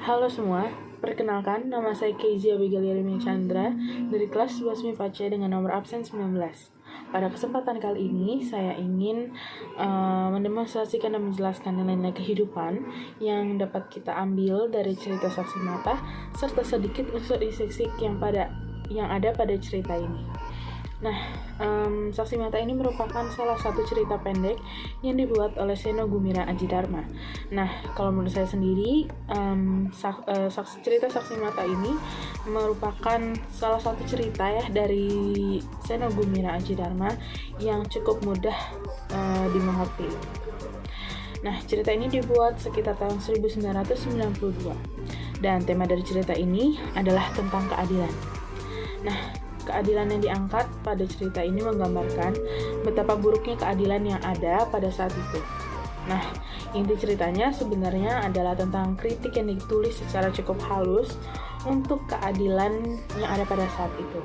Halo semua, perkenalkan nama saya Kezia Abigail Chandra dari kelas 11 MIPA C dengan nomor absen 19. Pada kesempatan kali ini, saya ingin mendemonstrasikan dan menjelaskan nilai-nilai kehidupan yang dapat kita ambil dari cerita saksi mata, serta sedikit unsur isik-isik yang ada pada cerita ini. Nah, Saksi Mata ini merupakan salah satu cerita pendek yang dibuat oleh Seno Gumira Adjidharma. Nah, kalau menurut saya sendiri, cerita Saksi Mata ini merupakan salah satu cerita ya dari Seno Gumira Adjidharma yang cukup mudah dimengerti. Nah, cerita ini dibuat sekitar tahun 1992 dan tema dari cerita ini adalah tentang keadilan. Nah, keadilan yang diangkat pada cerita ini menggambarkan betapa buruknya keadilan yang ada pada saat itu. Nah, inti ceritanya sebenarnya adalah tentang kritik yang ditulis secara cukup halus untuk keadilan yang ada pada saat itu.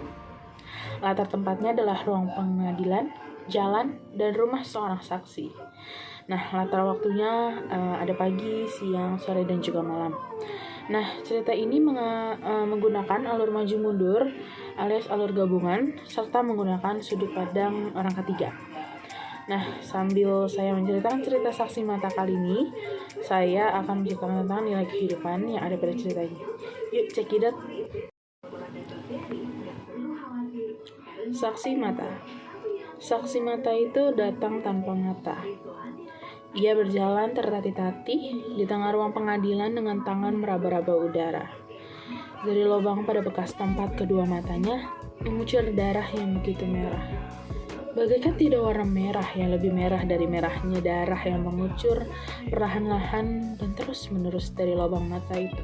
Latar tempatnya adalah ruang pengadilan, jalan, dan rumah seorang saksi. Nah, latar waktunya ada pagi, siang, sore, dan juga malam. Nah, cerita ini menggunakan alur maju mundur alias alur gabungan serta menggunakan sudut pandang orang ketiga. Nah, sambil saya menceritakan cerita Saksi Mata kali ini, saya akan menceritakan tentang nilai kehidupan yang ada pada cerita ini. Yuk, check it out. Saksi Mata. Saksi Mata itu datang tanpa mata. Ia berjalan tertatih-tatih di tengah ruang pengadilan dengan tangan meraba-raba udara. Dari lubang pada bekas tempat kedua matanya, mengucur darah yang begitu merah. Bagaikan tidak warna merah yang lebih merah dari merahnya darah yang mengucur perlahan-lahan dan terus-menerus dari lubang mata itu.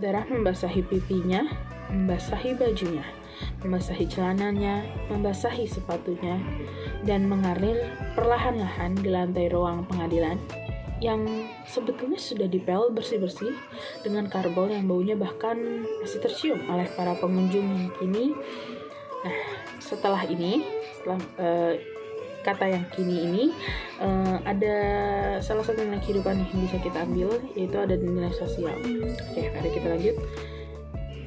Darah membasahi pipinya, membasahi bajunya, membasahi celananya, membasahi sepatunya, dan mengalir perlahan-lahan di lantai ruang pengadilan yang sebetulnya sudah dipel bersih-bersih dengan karbol yang baunya bahkan masih tercium oleh para pengunjung yang kini. Nah, setelah kata yang kini ini ada salah satu nilai kehidupan yang bisa kita ambil, yaitu ada nilai sosial. Oke, mari kita lanjut.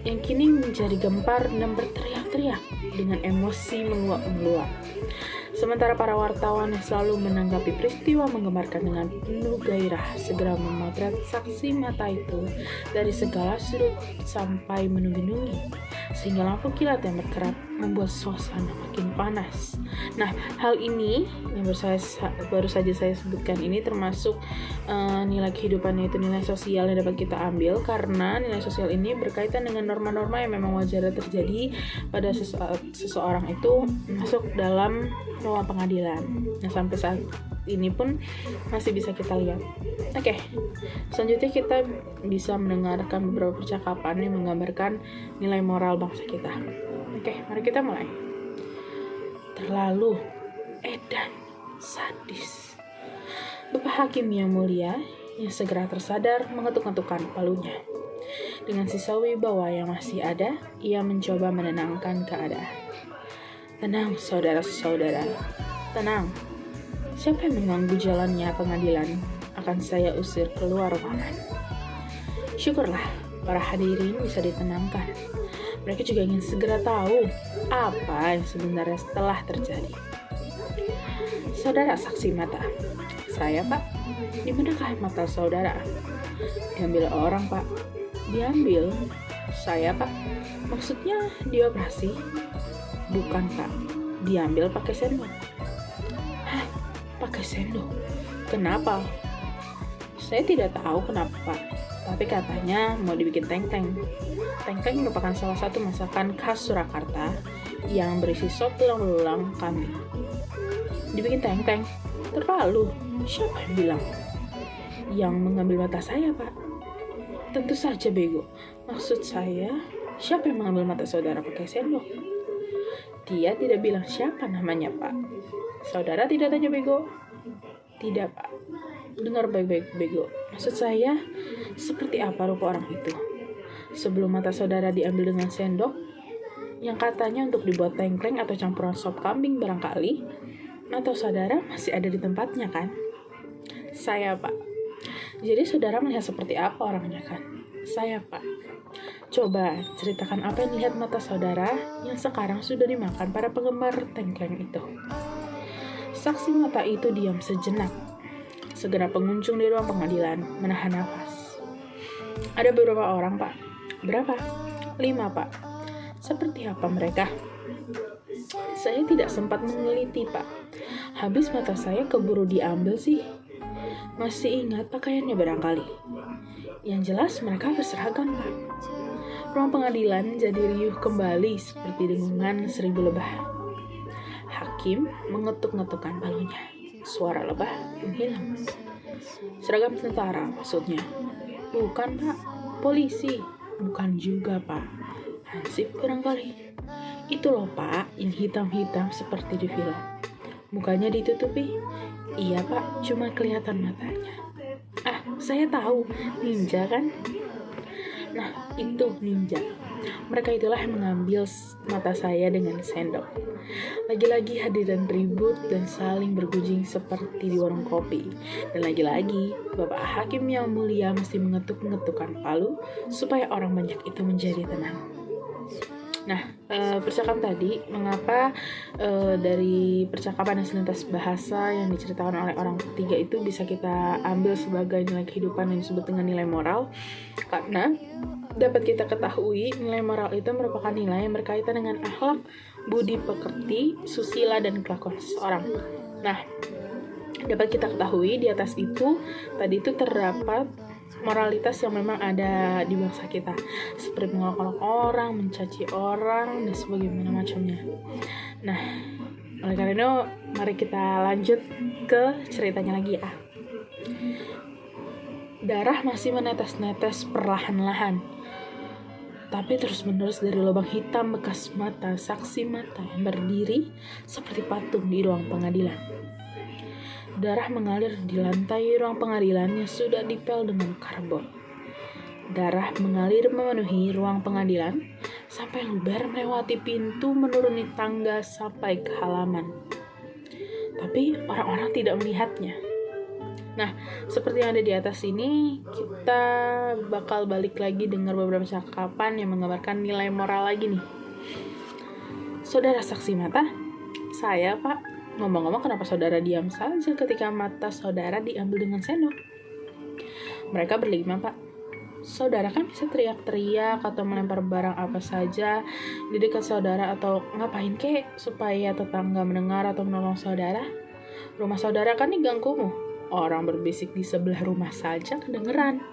Yang kini menjadi gempar dan berteriak-teriak dengan emosi menguap-menguap. Sementara para wartawan yang selalu menanggapi peristiwa menggemarkan dengan penuh gairah segera memotret Saksi Mata itu dari segala sudut sampai menunggu-nunggu, sehingga lampu kilat yang berkerap membuat suasana makin panas. Nah, hal ini yang baru saja saya sebutkan ini termasuk nilai kehidupan, yaitu nilai sosial yang dapat kita ambil, karena nilai sosial ini berkaitan dengan norma-norma yang memang wajar terjadi pada seseorang itu masuk dalam ruang pengadilan. Nah, sampai saat ini pun masih bisa kita lihat. Oke, selanjutnya kita bisa mendengarkan beberapa percakapan yang menggambarkan nilai moral bangsa kita. Oke, mari kita mulai. Terlalu edan, sadis. Bapak Hakim yang mulia yang segera tersadar mengetuk-ngetukkan palunya. Dengan sisa wibawa yang masih ada, ia mencoba menenangkan keadaan. Tenang, saudara-saudara. Tenang. Siapa yang mengganggu jalannya pengadilan akan saya usir keluar ruangan. Syukurlah, para hadirin bisa ditenangkan. Mereka juga ingin segera tahu apa yang sebenarnya telah terjadi. Saudara Saksi Mata. Saya, Pak. Di manakah mata saudara? Diambil orang, Pak. Diambil? Saya, Pak. Maksudnya dioperasi? Bukan, Pak. Diambil pakai sendok. Hah? Pakai sendok? Kenapa? Saya tidak tahu kenapa, Pak. Tapi katanya mau dibikin tengkleng. Tengkleng merupakan salah satu masakan khas Surakarta yang berisi sop tulang belulang kambing. Dibikin tengkleng? Terlalu. Siapa yang bilang? Yang mengambil mata saya, Pak. Tentu saja bego. Maksud saya, siapa yang mengambil mata saudara pakai sendok? Dia tidak bilang siapa namanya, Pak. Saudara tidak tanya bego? Tidak, Pak. Dengar baik-baik, bego. Maksud saya, seperti apa rupa orang itu? Sebelum mata saudara diambil dengan sendok, yang katanya untuk dibuat tengkleng atau campuran sop kambing barangkali, atau saudara masih ada di tempatnya, kan? Saya, Pak. Jadi saudara melihat seperti apa orangnya kan? Saya, Pak. Coba ceritakan apa yang dilihat mata saudara yang sekarang sudah dimakan para penggemar tengkleng itu. Saksi mata itu diam sejenak. Segenap pengunjung di ruang pengadilan menahan nafas. Ada beberapa orang, Pak. Berapa? 5, Pak. Seperti apa mereka? Saya tidak sempat meneliti, Pak. Habis mata saya keburu diambil sih. Masih ingat pakaiannya barangkali. Yang jelas mereka berseragam, Pak. Ruang pengadilan jadi riuh kembali seperti dengungan 1000 lebah. Hakim mengetuk-ngetukkan palunya. Suara lebah menghilang. Seragam tentara maksudnya. Bukan, Pak. Polisi. Bukan juga, Pak. Hansip barangkali. Itu loh, Pak, yang hitam-hitam seperti di film. Mukanya ditutupi. Iya, Pak, cuma kelihatan matanya. Ah, saya tahu. Ninja kan? Nah, itu ninja. Mereka itulah yang mengambil mata saya dengan sendok. Lagi-lagi hadirin ribut dan saling bergunjing seperti di warung kopi. Dan lagi-lagi, Bapak Hakim yang mulia mesti mengetuk-ngetukkan palu supaya orang banyak itu menjadi tenang. Nah, percakapan tadi, mengapa dari percakapan dan selintas bahasa yang diceritakan oleh orang ketiga itu bisa kita ambil sebagai nilai kehidupan yang disebut dengan nilai moral? Karena dapat kita ketahui nilai moral itu merupakan nilai yang berkaitan dengan akhlak, budi pekerti, susila, dan kelakuan seseorang. Nah, dapat kita ketahui di atas itu, tadi itu terdapat moralitas yang memang ada di bangsa kita, seperti mengolok-olok orang, mencaci orang, dan sebagainya macamnya. Nah, oleh karena itu, mari kita lanjut ke ceritanya lagi ya. Darah masih menetes-netes perlahan-lahan, tapi terus-menerus dari lubang hitam bekas mata saksi mata yang berdiri seperti patung di ruang pengadilan. Darah mengalir di lantai ruang pengadilan yang sudah dipel dengan karbon. Darah mengalir memenuhi ruang pengadilan sampai luber melewati pintu menuruni tangga sampai ke halaman. Tapi orang-orang tidak melihatnya. Nah, seperti yang ada di atas ini, kita bakal balik lagi dengar beberapa cakapan yang menggambarkan nilai moral lagi nih. Saudara saksi mata, saya, Pak. Ngomong-ngomong, kenapa saudara diam saja ketika mata saudara diambil dengan sendok? Mereka berlima, Pak. Saudara kan bisa teriak-teriak atau melempar barang apa saja di dekat saudara atau ngapain kek supaya tetangga mendengar atau menolong saudara. Rumah saudara kan di ganggumu. Orang berbisik di sebelah rumah saja kedengeran.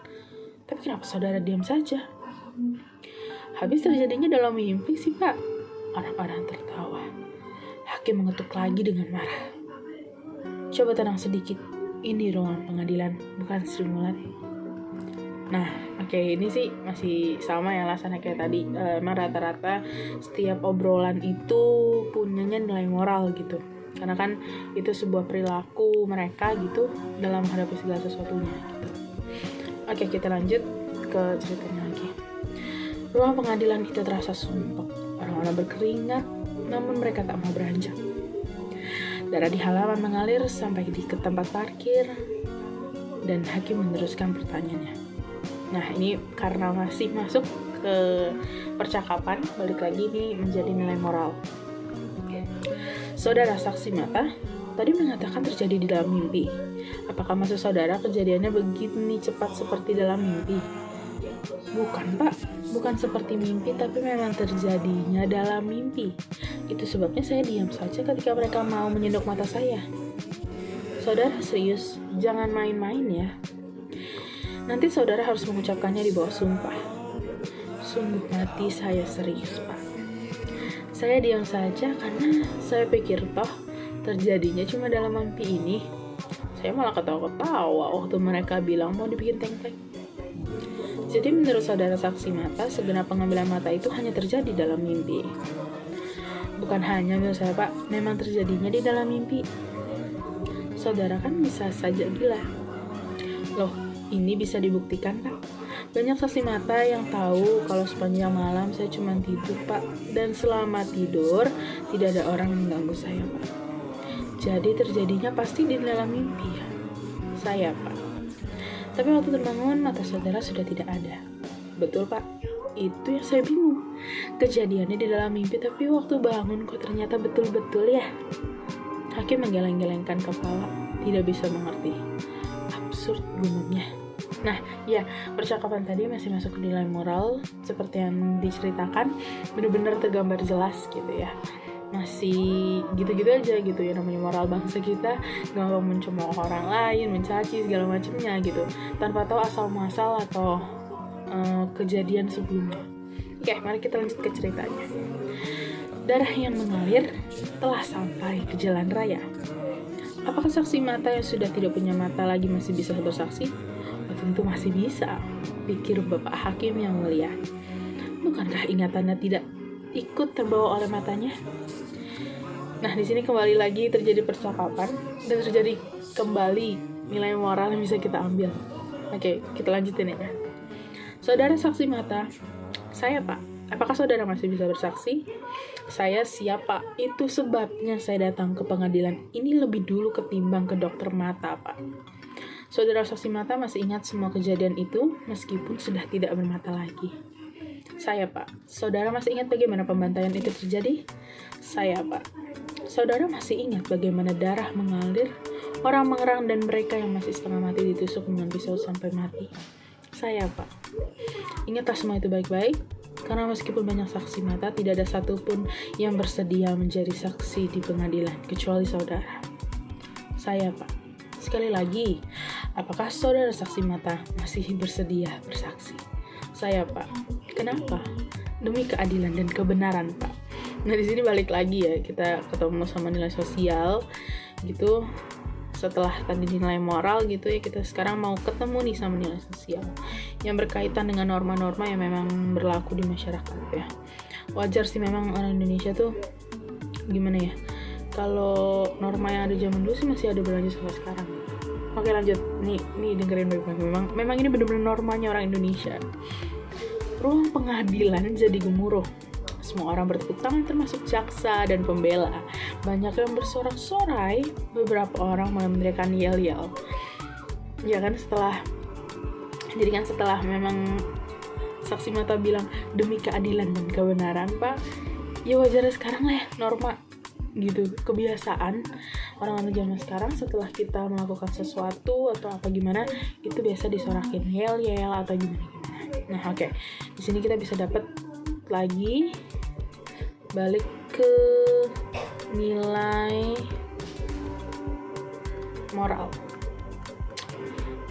Tapi kenapa saudara diam saja? Habis terjadinya dalam mimpi sih, Pak. Orang-orang tertawa. Hakim mengetuk lagi dengan marah. Coba tenang sedikit. Ini ruang pengadilan, bukan Sri Mulat. Nah, oke, ini sih masih sama ya alasannya kayak tadi. Emang rata-rata setiap obrolan itu punyanya nilai moral gitu. Karena kan itu sebuah perilaku mereka gitu dalam menghadapi segala sesuatunya gitu. Oke, kita lanjut ke ceritanya lagi. Ruang pengadilan itu terasa sumpek. Orang-orang berkeringat, namun mereka tak mau beranjak. Darah di halaman mengalir sampai ke tempat parkir, dan hakim meneruskan pertanyaannya. Nah, ini karena masih masuk ke percakapan, balik lagi ini menjadi nilai moral. Saudara saksi mata tadi mengatakan terjadi di dalam mimpi. Apakah maksud saudara kejadiannya begini cepat seperti dalam mimpi? Bukan, Pak. Bukan seperti mimpi, tapi memang terjadinya dalam mimpi. Itu sebabnya saya diam saja ketika mereka mau menyendok mata saya. Saudara serius, jangan main-main ya. Nanti saudara harus mengucapkannya di bawah sumpah. Sungguh mati saya serius, Pak. Saya diam saja karena saya pikir toh terjadinya cuma dalam mimpi ini. Saya malah ketawa-ketawa waktu mereka bilang mau dibikin tengkleng. Jadi menurut saudara saksi mata, segenap pengambilan mata itu hanya terjadi dalam mimpi. Bukan hanya menurut saya, Pak, memang terjadinya di dalam mimpi. Saudara kan bisa saja gila. Loh, ini bisa dibuktikan, Pak. Banyak saksi mata yang tahu kalau sepanjang malam saya cuma tidur, Pak. Dan selama tidur, tidak ada orang yang mengganggu saya, Pak. Jadi terjadinya pasti di dalam mimpi ya. Saya, Pak. Tapi waktu terbangun, mata saudara sudah tidak ada. Betul, Pak. Itu yang saya bingung. Kejadiannya di dalam mimpi, tapi waktu bangun kok ternyata betul-betul ya. Hakim menggeleng-gelengkan kepala, tidak bisa mengerti. Absurd gumamnya. Nah, ya, percakapan tadi masih masuk ke nilai moral seperti yang diceritakan, benar-benar tergambar jelas gitu ya. Masih gitu-gitu aja gitu ya, namanya moral bangsa kita, gampang mencemooh orang lain, mencaci segala macamnya gitu, tanpa tahu asal muasal atau kejadian sebelumnya. Oke, mari kita lanjut ke ceritanya. Darah yang mengalir telah sampai ke jalan raya. Apakah saksi mata yang sudah tidak punya mata lagi masih bisa bersaksi? Tentu masih bisa, pikir Bapak Hakim yang mulia. Bukankah ingatannya tidak ikut terbawa oleh matanya? Nah, di sini kembali lagi terjadi percakapan dan terjadi kembali nilai moral yang bisa kita ambil. Oke, kita lanjutin ya. Saudara saksi mata, saya Pak. Apakah saudara masih bisa bersaksi? Saya siapa? Itu sebabnya saya datang ke pengadilan ini lebih dulu ketimbang ke dokter mata, Pak. Saudara saksi mata masih ingat semua kejadian itu meskipun sudah tidak bermata lagi. Saya, Pak. Saudara masih ingat bagaimana pembantaian itu terjadi? Saya, Pak. Saudara masih ingat bagaimana darah mengalir, orang mengerang dan mereka yang masih setengah mati ditusuk dengan pisau sampai mati? Saya, Pak. Ingatlah semua itu baik-baik, karena meskipun banyak saksi mata, tidak ada satupun yang bersedia menjadi saksi di pengadilan, kecuali saudara. Saya, Pak. Sekali lagi, apakah saudara saksi mata masih bersedia bersaksi? Saya, Pak. Kenapa? Demi keadilan dan kebenaran, Pak. Nah, di sini balik lagi ya, kita ketemu sama nilai sosial gitu. Setelah tadi nilai moral gitu ya, kita sekarang mau ketemu nih sama nilai sosial yang berkaitan dengan norma-norma yang memang berlaku di masyarakat ya. Wajar sih memang orang Indonesia tuh gimana ya, kalau norma yang ada zaman dulu sih masih ada berlanjut sampai sekarang. Oke, lanjut. Nih dengerin baik-baik. Memang ini benar-benar normanya orang Indonesia. Ruang pengadilan jadi gemuruh. Semua orang bertepuk tangan termasuk jaksa dan pembela. Banyak yang bersorak-sorai, beberapa orang malah meneriakkan yel-yel. Ya kan setelah memang saksi mata bilang demi keadilan dan kebenaran, Pak. Ya wajar sekarang lah ya, norma gitu, kebiasaan orang-orang zaman sekarang setelah kita melakukan sesuatu atau apa gimana itu biasa disorakin yel-yel atau gimana. Nah, oke. Di sini kita bisa dapat lagi balik ke nilai moral.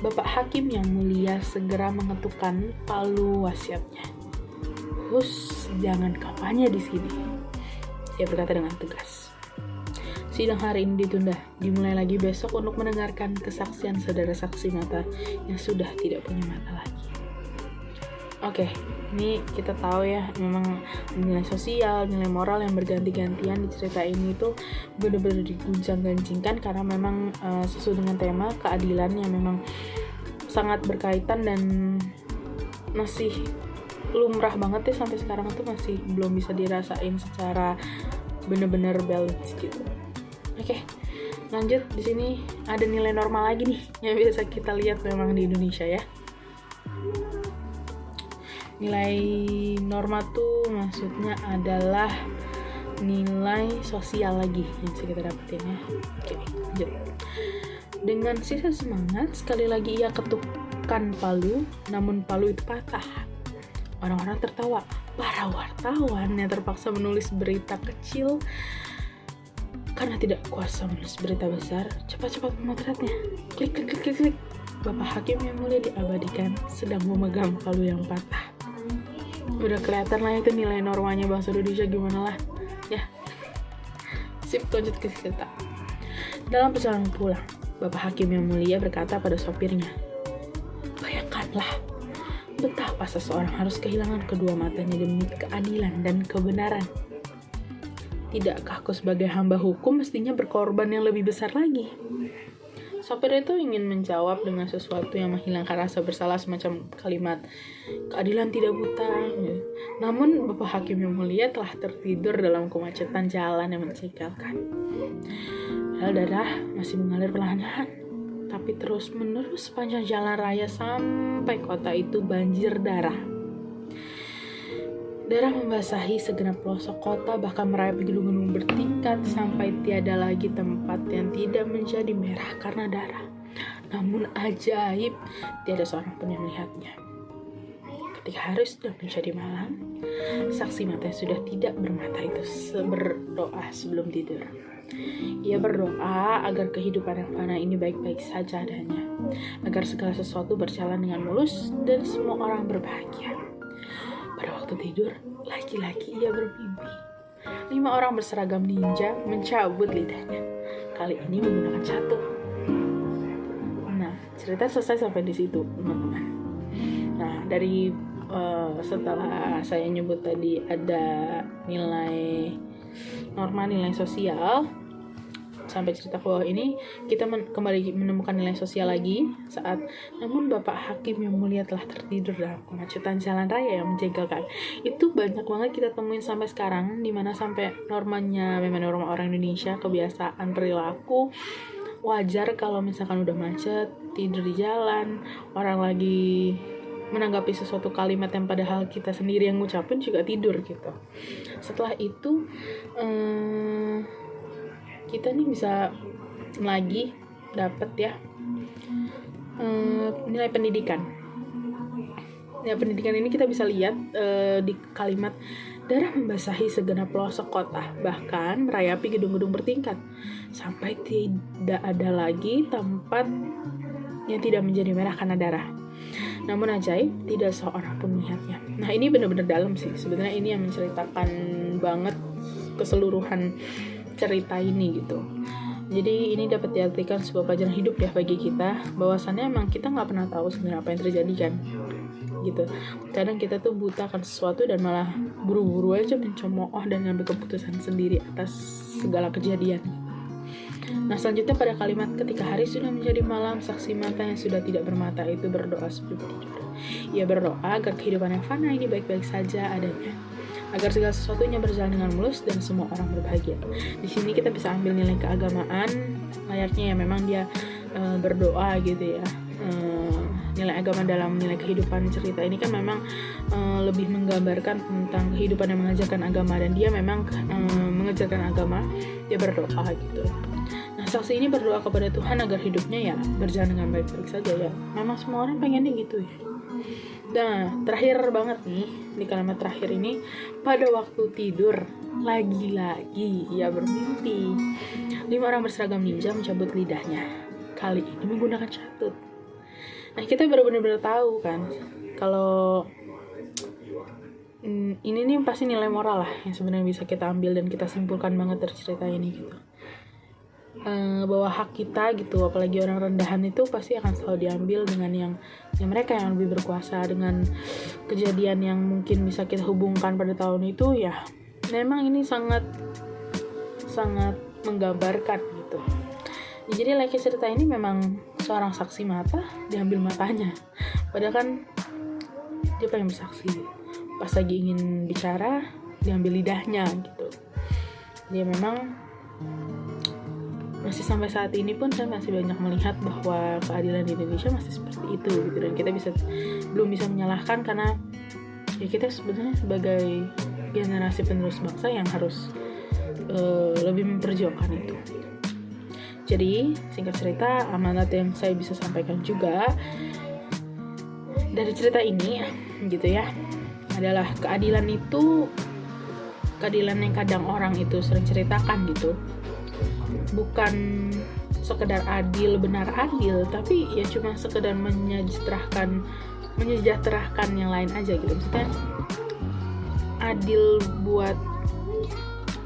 Bapak Hakim yang mulia segera mengetukkan palu wasiatnya. Hus, jangan kampanye di sini. Ia berkata dengan tegas. Sidang hari ini ditunda, dimulai lagi besok untuk mendengarkan kesaksian saudara saksi mata yang sudah tidak punya mata lagi. Oke, ini kita tahu ya, memang nilai sosial, nilai moral yang berganti-gantian di cerita ini tuh benar-benar diguncang-gancingkan karena memang sesuai dengan tema keadilan yang memang sangat berkaitan dan masih lumrah banget ya sampai sekarang tuh masih belum bisa dirasain secara benar-benar balance gitu. Oke, lanjut. Di sini ada nilai normal lagi nih yang biasa kita lihat memang di Indonesia ya. Nilai norma tuh maksudnya adalah nilai sosial lagi yang bisa kita dapetin ya. Oke, lanjut. Dengan sisa semangat, sekali lagi ia ketukkan palu, namun palu itu patah. Orang-orang tertawa. Para wartawan yang terpaksa menulis berita kecil karena tidak kuasa menulis berita besar, cepat-cepat memotretnya. Klik. Bapak Hakim yang mulia diabadikan sedang memegang palu yang patah. Udah kelihatan lah itu nilai normanya bahasa Indonesia gimana lah. Ya. Sip, lanjut ke cerita. Dalam perjalanan pulang, Bapak Hakim yang mulia berkata pada sopirnya, bayangkanlah betapa seseorang harus kehilangan kedua matanya demi keadilan dan kebenaran. Tidakkah aku sebagai hamba hukum mestinya berkorban yang lebih besar lagi? Sopir itu ingin menjawab dengan sesuatu yang menghilangkan rasa bersalah, semacam kalimat keadilan tidak buta. Namun Bapak Hakim yang mulia telah tertidur dalam kemacetan jalan yang mencengkelkan. Padahal darah masih mengalir perlahan-lahan. tapi terus-menerus sepanjang jalan raya sampai kota itu banjir darah. Darah membasahi segenap pelosok kota, bahkan merayap gedung-gedung bertingkat sampai tiada lagi tempat yang tidak menjadi merah karena darah. Namun ajaib, tiada seorang pun yang melihatnya. Ketika hari sudah menjadi malam, saksi mata yang sudah tidak bermata itu berdoa sebelum tidur. Ia berdoa agar kehidupan yang fana ini baik-baik saja adanya, agar segala sesuatu berjalan dengan mulus dan semua orang berbahagia. Pada waktu tidur, laki-laki ia bermimpi. 5 orang berseragam ninja mencabut lidahnya. Kali ini menggunakan catur. Nah, cerita selesai sampai di situ, teman-teman. Nah, dari setelah saya nyebut tadi ada nilai norma, nilai sosial, sampai cerita ke bawah ini kita kembali menemukan nilai sosial lagi saat namun Bapak Hakim yang mulia telah tertidur dalam kemacetan jalan raya yang menjengkelkan. Itu banyak banget kita temuin sampai sekarang, dimana sampai normanya memang norma orang Indonesia, kebiasaan perilaku wajar kalau misalkan udah macet, tidur di jalan, orang lagi menanggapi sesuatu kalimat yang padahal kita sendiri yang ngucapin juga tidur gitu. Setelah itu kita nih bisa lagi dapat ya nilai pendidikan. Nilai pendidikan ini kita bisa lihat di kalimat darah membasahi segenap pelosok kota, bahkan merayapi gedung-gedung bertingkat sampai tidak ada lagi tempat yang tidak menjadi merah karena darah. Namun ajaib, tidak seorang pun melihatnya. Nah, ini benar-benar dalam sih. Sebenarnya ini yang menceritakan banget keseluruhan cerita ini gitu. Jadi ini dapat diartikan sebuah pelajaran hidup ya bagi kita, bahwasannya emang kita nggak pernah tahu sebenarnya apa yang terjadi kan gitu. Kadang kita tuh buta akan sesuatu dan malah buru-buru aja mencemooh dan ngambil keputusan sendiri atas segala kejadian. Nah, selanjutnya pada kalimat ketika hari sudah menjadi malam, saksi mata yang sudah tidak bermata itu berdoa sebelum tidur. Ia berdoa agar kehidupan yang fana ini baik-baik saja adanya, agar segala sesuatunya berjalan dengan mulus dan semua orang berbahagia. Di sini kita bisa ambil nilai keagamaan, layaknya ya memang dia berdoa gitu ya. Nilai agama dalam nilai kehidupan cerita ini kan memang lebih menggambarkan tentang kehidupan yang mengajarkan agama, dan dia memang mengajarkan agama, dia berdoa gitu. Nah, saksi ini berdoa kepada Tuhan agar hidupnya ya berjalan dengan baik-baik saja ya. Memang semua orang pengennya gitu ya. Nah, terakhir banget nih, di kalimat terakhir ini, pada waktu tidur, lagi-lagi ia bermimpi. 5 orang berseragam ninja mencabut lidahnya. Kali ini menggunakan catut. Nah, kita baru benar-benar tahu kan, kalau ini nih pasti nilai moral lah yang sebenarnya bisa kita ambil dan kita simpulkan banget dari cerita ini gitu. Bahwa hak kita gitu, apalagi orang rendahan itu pasti akan selalu diambil dengan yang mereka yang lebih berkuasa. Dengan kejadian yang mungkin bisa kita hubungkan pada tahun itu ya, memang ini sangat menggambarkan gitu. Jadi like cerita ini memang seorang saksi mata diambil matanya, padahal kan dia pengen bersaksi, pas lagi ingin bicara diambil lidahnya gitu. Dia memang masih sampai saat ini pun saya masih banyak melihat bahwa keadilan di Indonesia masih seperti itu gitu, dan kita belum bisa menyalahkan karena ya kita sebenarnya sebagai generasi penerus bangsa yang harus lebih memperjuangkan itu. Jadi singkat cerita, amanat yang saya bisa sampaikan juga dari cerita ini gitu ya adalah keadilan yang kadang orang itu sering ceritakan gitu, bukan sekedar adil, benar adil, tapi ya cuma sekedar menyejahterakan yang lain aja gitu. Maksudnya adil buat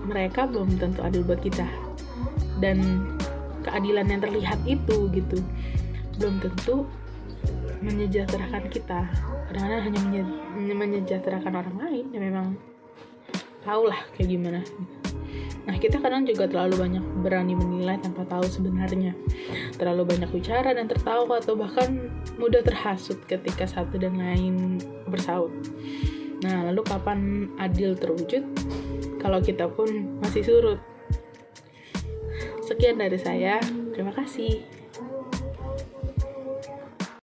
mereka belum tentu adil buat kita, dan keadilan yang terlihat itu gitu belum tentu menyejahterakan kita. Kadang-kadang hanya menyejahterakan orang lain yang memang tahu lah kayak gimana. Nah, kita kadang juga terlalu banyak berani menilai tanpa tahu sebenarnya, terlalu banyak bicara dan tertawa, atau bahkan mudah terhasut ketika satu dan lain bersaut. Nah, lalu kapan adil terwujud kalau kita pun masih surut? Sekian dari saya, terima kasih.